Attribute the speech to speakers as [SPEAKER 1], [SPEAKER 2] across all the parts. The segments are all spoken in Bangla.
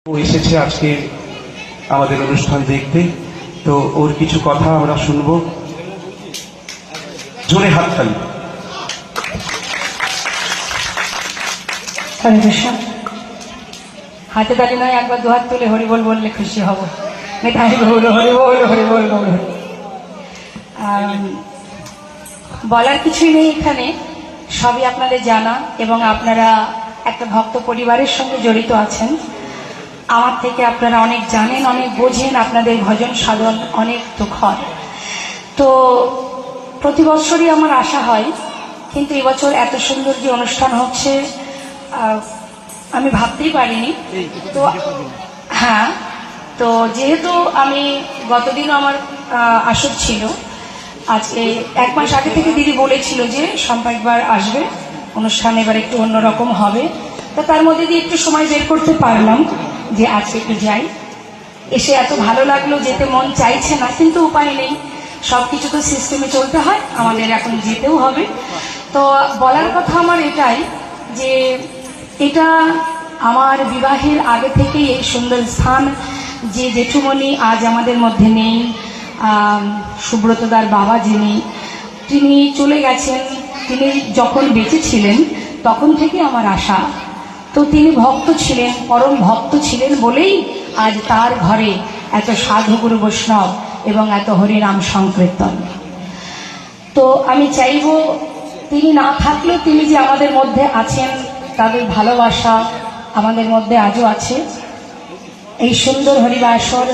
[SPEAKER 1] ও এসেছে আজকে আমাদের অনুষ্ঠান দেখতে, তো ওর কিছু কথা আমরা শুনবো। জোরে হাততালি।
[SPEAKER 2] হরে কৃষ্ণ। হাতে তালি নয়, একবার দুহাত তুলে হরিবোল বললে খুশি হব। মেধাই বল হরিবোল হরিবোল বল। বলার কিছুই নেই, এখানে সবই আপনাদের জানা এবং আপনারা একটা ভক্ত পরিবারের সঙ্গে জড়িত আছেন। আমার থেকে আপনারা অনেক জানেন, অনেক বোঝেন, আপনাদের ভজন সাধন অনেক দুঃখর। তো প্রতি বছরই আমার আশা হয়, কিন্তু এবছর এত সুন্দর যে অনুষ্ঠান হচ্ছে আমি ভাবতেই পারিনি। তো হ্যাঁ, তো যেহেতু আমি গতদিনও আমার আসর ছিল, আজকে 1 মাস আগে থেকে দিদি বলেছিল যে শম্পা একবার আসবে, অনুষ্ঠান এবার একটু অন্যরকম হবে। তো তার মধ্যে দিয়ে একটু সময় বের করতে পারলাম যে আজকে একটু যাই। এসে এত ভালো লাগলো, যেতে মন চাইছে না, কিন্তু উপায় নেই, সব কিছু তো সিস্টেমে চলতে হয়, আমাদের এখন যেতেও হবে। তো বলার কথা আমার এটাই যে এটা আমার বিবাহের আগে থেকেই এই সুন্দর স্থান, যে জেঠুমণি আজ আমাদের মধ্যে নেই, সুব্রতদার বাবা যিনি, তিনি চলে গেছেন। তিনি যখন বেঁচে ছিলেন তখন থেকে আমার আশা। তো তিনি ভক্ত ছিলেন, পরম ভক্ত ছিলেন বলেই আজ তার ঘরে এত সাধুগুরু বৈষ্ণব এবং এত হরিনাম সংকীর্তন। তো আমি চাইব তিনি না থাকলেও তিনি যে আমাদের মধ্যে আছেন, তাদের ভালোবাসা আমাদের মধ্যে আজও আছে। এই সুন্দর হরিবাসর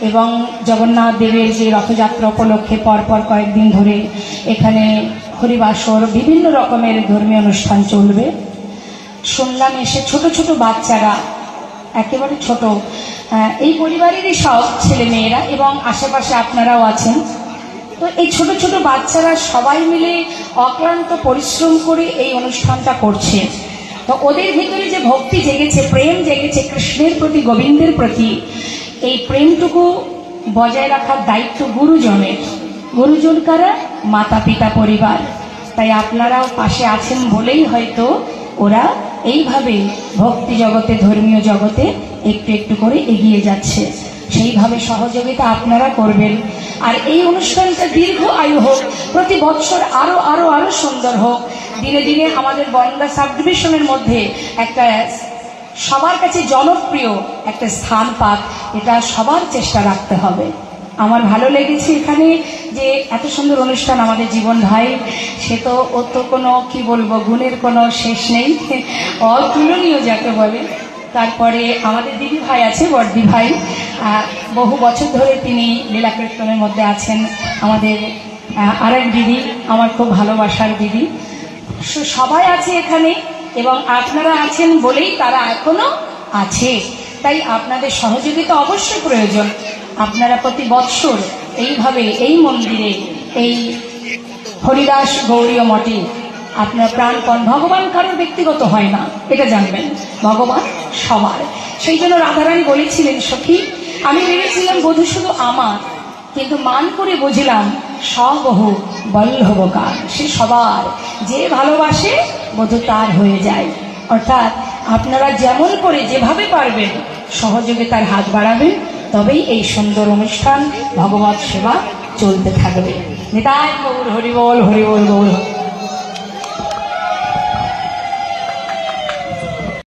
[SPEAKER 2] এবং জগন্নাথ দেবের যে রথযাত্রা উপলক্ষে পরপর কয়েকদিন ধরে এখানে হরিবাসর বিভিন্ন রকমের ধর্মীয় অনুষ্ঠান চলবে। শুনলাম এসে ছোট ছোট বাচ্চারা, একেবারে ছোট, এই পরিবারেরই সব ছেলে মেয়েরা এবং আশেপাশে আপনারাও আছেন। তো এই ছোট ছোট বাচ্চারা সবাই মিলে অক্লান্ত পরিশ্রম করে এই অনুষ্ঠানটা করছে। তো ওদের ভিতরে যে ভক্তি জেগেছে, প্রেম জেগেছে কৃষ্ণের প্রতি, গোবিন্দের প্রতি, এই প্রেমটুকু বজায় রাখার দায়িত্ব গুরুজনের। গুরুজন কারা? মাতা পিতা পরিবার। তাই আপনারাও পাশে আছেন বলেই হয়তো ওরা এইভাবে ভক্তি জগতে, ধর্মীয় জগতে একটু একটু করে এগিয়ে যাচ্ছে। সেইভাবে সহযোগিতা আপনারা করবেন। আর এই অনুষ্ঠানটা দীর্ঘ আয়ু হোক, প্রতি বছর আরো আরো আরো সুন্দর হোক। দিনে দিনে আমাদের বনগাঁ সাব ডিভিশনের মধ্যে একটা সবার কাছে জনপ্রিয় একটা স্থান পাক, এটা সবার চেষ্টা রাখতে হবে। আমার ভালো লেগেছে এখানে যে এত সুন্দর অনুষ্ঠান আমাদের জীবন ভাই, সে তো ও তো কোনো কি বলবো, গুণের কোনো শেষ নেই, অতুলনীয় যাকে বলে। তারপরে আমাদের দিদি ভাই আছে, বড়দি ভাই, বহু বছর ধরে তিনি লীলা কীর্তনের মধ্যে আছেন। আমাদের আরেক দিদি, আমার খুব ভালোবাসার দিদি, সবাই আছে এখানে এবং আপনারা আছেন বলেই তারা এখনো আছে। তাই আপনাদের সহযোগিতা অবশ্যই প্রয়োজন। আপনারা প্রতি বৎসর এইভাবে এই মন্দিরে, এই হরিদাস গৌরীয় মঠে আপনার প্রাণপণ, ভগবান কারোর ব্যক্তিগত হয় না, এটা জানবেন, ভগবান সবার। সেই জন্য রাধারানী বলেছিলেন, সখী আমি ভেবেছিলাম বধূ শুধু আমার, কিন্তু মান করে বুঝলাম সবহু বল্লভকার, সে সবার, যে ভালোবাসে বধূ তার হয়ে যায়। অর্থাৎ আপনারা যেমন করে যেভাবে পারবেন সহযোগিতার হাত বাড়াবেন, তবেই এই সুন্দর অনুষ্ঠান ভগবৎ সেবা চলতে থাকবে। নিতাই গৌর হরিবোল হরিবোল গৌর।